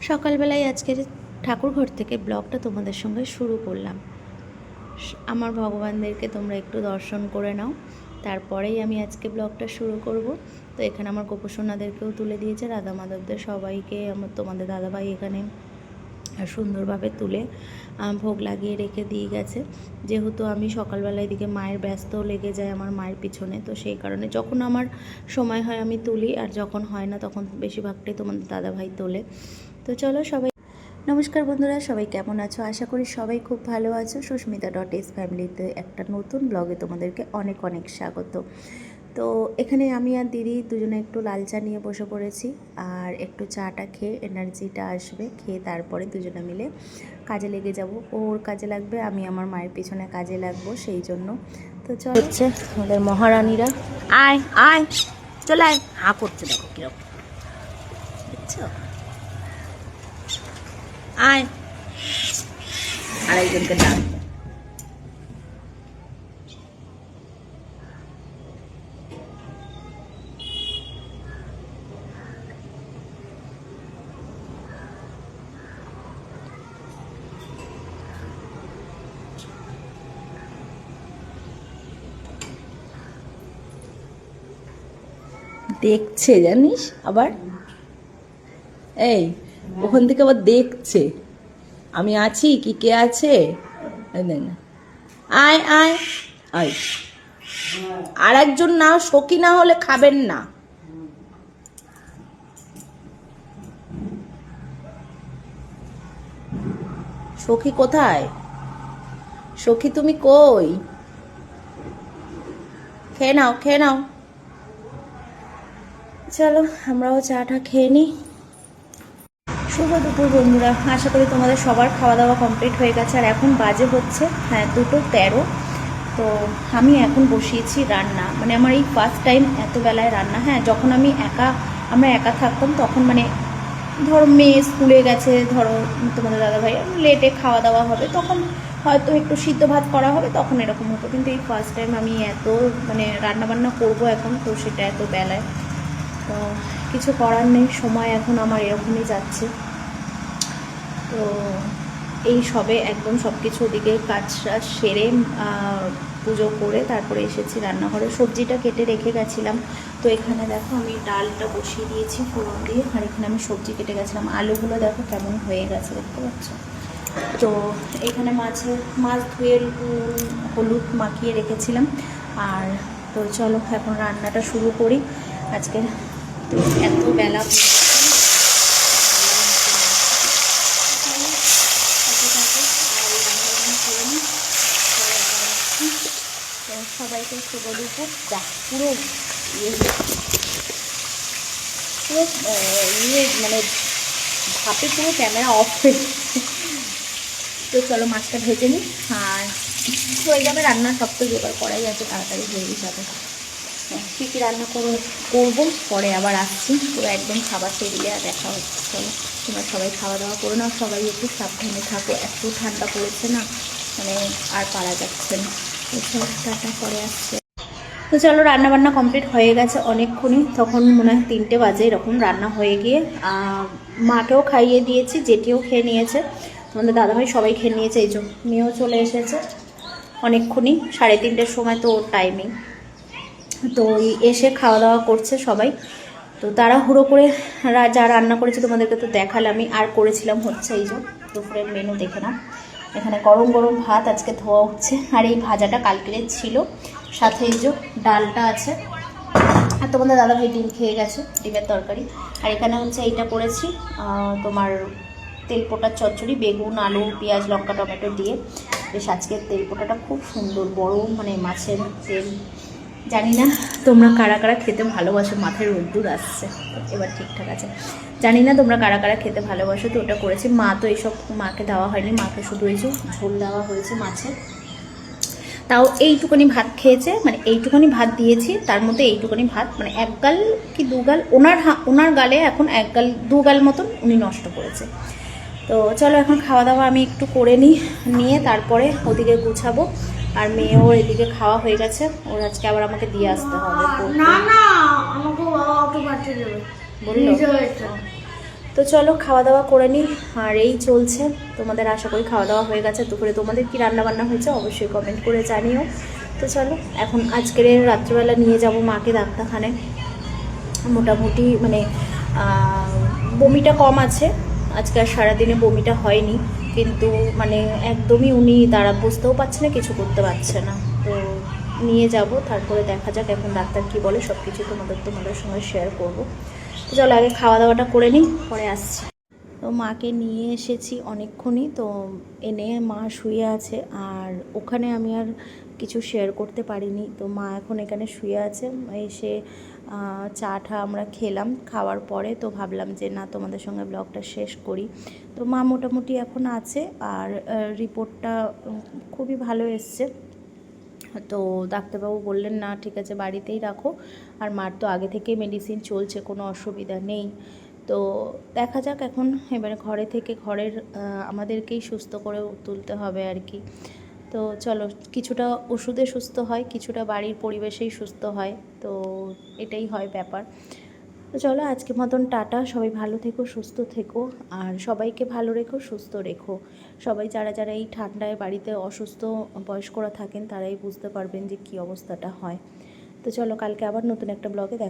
সকালবেলায় আজকের ঠাকুরঘর থেকে ব্লগটা তোমাদের সঙ্গে শুরু করলাম। আমার ভগবানদেরকে তোমরা একটু দর্শন করে নাও, তারপরেই আমি আজকে ব্লগটা শুরু করব। তো এখানে আমার গোপসোনাদেরকেও তুলে দিয়েছে, রাধা মাধবদের সবাইকে আমার তোমাদের দাদাভাই এখানে সুন্দরভাবে তুলে ভোগ লাগিয়ে রেখে দিয়ে গেছে। যেহেতু আমি সকালবেলা এদিকে মায়ের ব্যস্ত লেগে যায় আমার মায়ের পিছনে, তো সেই কারণে যখন আমার সময় হয় আমি তুলি, আর যখন হয় না তখন বেশিরভাগটাই তোমাদের দাদাভাই তোলে। তো চলো সবাই, নমস্কার বন্ধুরা, সবাই কেমন আছো? আশা করি সবাই খুব ভালো আছো। সুস্মিতা.s ফ্যামিলিতে একটা নতুন ব্লগে তোমাদেরকে অনেক অনেক স্বাগত। তো এখানে আমি আর দিদি দুজনে একটু লাল চা নিয়ে বসে পড়েছি, আর একটু চাটা খেয়ে এনার্জিটা আসবে, খেয়ে তারপরে দুজনে মিলে কাজে লেগে যাব। ওর কাজে লাগবে, আমি আমার মায়ের পিছনে কাজে লাগবো, সেই জন্য। তো চল, হচ্ছে আমাদের মহারানীরা, আয় আয় চলে আয়, হা করছে, দেখো কিরকম, বুঝছো? আয়, আরেকজনকে ডাকবো। দেখছে জানিস, আবার এই ওখান থেকে আবার দেখছে আমি আছি কি কে আছে। আয় আয় আয়, আর একজন না, সখী না হলে খাবেন না। সখী কোথায়? সখী তুমি কই? খেয়ে নাও খেয়ে নাও। চলো আমরাও চাটা খেয়ে নিই। শুভ দুপুর বন্ধুরা, আশা করি তোমাদের সবার খাওয়া দাওয়া কমপ্লিট হয়ে গেছে। আর এখন বাজে হচ্ছে 2:13। তো আমি এখন বসিয়েছি রান্না, মানে আমার এই ফার্স্ট টাইম এত বেলায় রান্না। হ্যাঁ, যখন আমরা একা থাকতাম তখন, মানে ধরো মেয়ে স্কুলে গেছে, ধরো তোমাদের দাদাভাই লেটে খাওয়া দাওয়া হবে, তখন হয়তো একটু সিদ্ধ ভাত করা হবে, তখন এরকম হতো। কিন্তু এই ফার্স্ট টাইম আমি এত মানে রান্নাবান্না করবো এখন, তো সেটা এত বেলায়। তো কিছু করার নেই, সময় এখন আমার এরকমই যাচ্ছে। তো এই সবে একদম সব কিছু ওদিকে কাজটা সেরে পুজো করে তারপরে এসেছি রান্নাঘরে। সবজিটা কেটে রেখে গেছিলাম, তো এখানে দেখো আমি ডালটা বসিয়ে দিয়েছি ফোড়ন দিয়ে, আর এখানে আমি সবজি কেটে গেছিলাম। আলুগুলো দেখো কেমন হয়ে গেছে, দেখতে পাচ্ছ? তো এখানে মাছ ধুয়ে হলুদ মাখিয়ে রেখেছিলাম। আর তো চলো এখন রান্নাটা শুরু করি আজকে। এত বেলা সবাইকে শুভ দুপুর। যা পুরো মানে ভাপে পুরো ক্যামেরা অফ হয়ে। তো চলো মাছটা ভেজে নিই, আর হয়ে যাবে রান্না। সব তো জোগাড় করাই আছে, তাড়াতাড়ি হয়ে যাবে। কী কী রান্না করবো পরে আবার আসছি। পুরো একদম খাবার টেবিলে আর দেখা হচ্ছে। চলো তোমরা সবাই খাওয়া দাওয়া করো না, সবাই একটু সাবধানে থাকো, এত ঠান্ডা পড়েছে না, মানে আর পারা যাচ্ছে না। এছাড়া টাটা পরে আসছে। তো চলো রান্নাবান্না কমপ্লিট হয়ে গেছে অনেকক্ষণই, তখন মনে হয় 3টে বাজে এরকম রান্না হয়ে গিয়ে। মাকেও খাইয়ে দিয়েছি, জেঠিও খেয়ে নিয়েছে, তোমাদের দাদাভাই সবাই খেয়ে নিয়েছে। এই জন্য মেয়েও চলে এসেছে অনেকক্ষণই, 3:30-র সময় তো ওর টাইমিং। তো এসে খাওয়া দাওয়া করছে সবাই। তো তাড়াহুড়ো করে যা রান্না করেছে তোমাদেরকে তো দেখালামই। আর করেছিলাম হচ্ছে এই যে দুপুরের মেনু দেখে না, এখানে গরম গরম ভাত আজকে ধোয়া হচ্ছে, আর এই ভাজাটা কালকের ছিল, সাথে এই যে ডালটা আছে। আর তোমাদের দাদাভাই ডিম খেয়ে গেছে, ডিমের তরকারি। আর এখানে হচ্ছে এইটা করেছি তোমার তেলপোটার চচ্চড়ি, বেগুন আলু পেঁয়াজ লঙ্কা টমেটো দিয়ে। বেশ আজকের তেলপোটাটা খুব সুন্দর, বড় মানে মাছের তেল। জানি না তোমরা কারা কারা খেতে ভালোবাসো, মাথায় রোদ্দুর আসছে, এবার ঠিকঠাক আছে। জানি না তোমরা কারা কারা খেতে ভালোবাসো। তো ওটা করেছি। মা তো এইসব মাকে দেওয়া হয়নি, মাকে শুধু এই যে ঝোল দেওয়া হয়েছে মাছের। তাও এইটুকুনি ভাত খেয়েছে, মানে এইটুকুনি ভাত দিয়েছি, তার মধ্যে এইটুকুনি ভাত, মানে 1 গাল কি 2 গাল, ওনার গালে এখন 1 গাল 2 গাল মতন উনি নষ্ট করেছে। তো চলো এখন খাওয়া দাওয়া আমি একটু করে নিয়ে তারপরে ওদিকে গুছাবো। আর মেয়েও এদিকে খাওয়া হয়ে গেছে, ওর আজকে আবার আমাকে দিয়ে আসতে হবে। না না, আমাকে বাবা ওকে পাঠিয়ে দেবে বললো। তো চলো খাওয়া দাওয়া করে নিই। আর এই চলছে, তোমাদের আশা করি খাওয়া দাওয়া হয়ে গেছে। দুপুরে তোমাদের কি রান্না বান্না হয়েছে অবশ্যই কমেন্ট করে জানিও। তো চলো এখন আজকের রাত্রিবেলা নিয়ে যাব মাকে ডাক্তারখানায়। মোটামুটি মানে বমিটা কম আছে, আজকে আর সারাদিনে বমিটা হয়নি, কিন্তু মানে একদমই উনি দাঁড়া বসতেও পারছে না, কিছু করতে পারছে না। তো নিয়ে যাব, তারপরে দেখা যাক এখন ডাক্তার কি বলে, সব কিছু তোমাদের সঙ্গে শেয়ার করবো। তো চলো আগে খাওয়া দাওয়াটা করে নিই, পরে আসছি। তো মাকে নিয়ে এসেছি অনেকক্ষণই, তো এনে মা শুয়ে আছে, আর ওখানে আমি আর কিছু শেয়ার করতে পারিনি। তো মা এখন এখানে শুয়ে আছে, এসে চা টা আমরা খেলাম, খাওয়ার পরে তো ভাবলাম যে না তোমাদের সঙ্গে ব্লগটা শেষ করি। তো মা মোটামুটি এখন আছে, আর রিপোর্টটা খুবই ভালো এসছে। তো ডাক্তারবাবু বললেন না ঠিক আছে বাড়িতেই রাখো, আর মার তো আগে থেকেই মেডিসিন চলছে, কোনো অসুবিধা নেই। তো দেখা যাক এখন, এবারে ঘরে থেকে ঘরের আমাদেরকেই সুস্থ করে তুলতে হবে আর কি। তো চলো, কিছুটা ওষুধে সুস্থ হয়, কিছুটা বাড়ির পরিবেশেই সুস্থ হয়, তো এটাই হয় ব্যাপার। তো চলো আজকের মতন টাটা, সবাই ভালো থেকো, সুস্থ থেকো, আর সবাইকে ভালো রেখো, সুস্থ রেখো। সবাই যারা যারা এই ঠান্ডায় বাড়িতে অসুস্থ বয়স্করা থাকেন তারাই বুঝতে পারবেন যে কী অবস্থাটা হয়। তো চলো কালকে আবার নতুন একটা ব্লগে দেখা